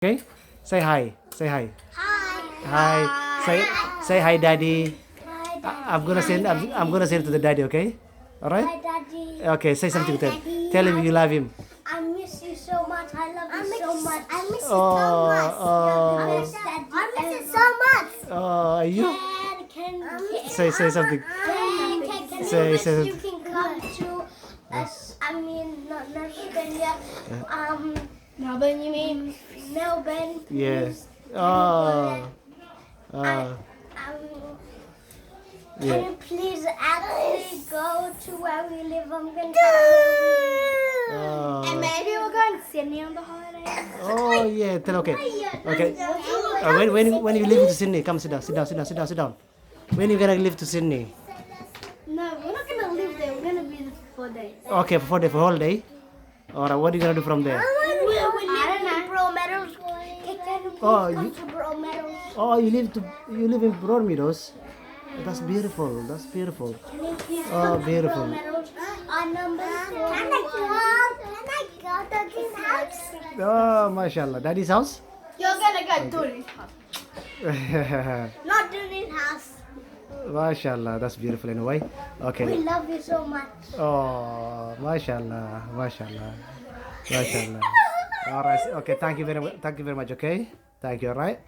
Okay? Say hi. Say hi. Hi. Hi. Say hi, daddy. I'm gonna send to the daddy, okay? All right? Hi, Daddy. Okay, say something to him. Daddy. Tell him you love him. I miss you so much. I love you so much. I miss you Oh, so much. oh. I miss you so much. Oh, you say something. Say You something. can come to us. I mean, not Australia. Melbourne, you mean? Melbourne. Yes. Oh. Um, Can Yeah. you please actually go to where we live? I'm gonna Oh. And maybe we're going to Sydney on the holidays. Oh yeah. Tell okay. Okay. When you live to Sydney, come sit down. Sit down. When you gonna live to Sydney? No, we're not gonna live there. We're gonna be there for 4 days. Okay, for whole day. Alright. What are you gonna do from there? We live in Broadmeadows. Oh, Come you- to Broadmeadows. Oh, you live in Broadmeadows. That's beautiful. That's beautiful. Can you please Oh, come to beautiful. Broadmeadows? Our number 4. Can I go to his house? Oh, mashallah. Daddy's house? You're gonna go to his house. Not to his house. Mashallah. That's beautiful anyway. We Okay. love you so much. Oh, mashallah. Alright. Okay. Thank you very much. Okay. Thank you. Alright.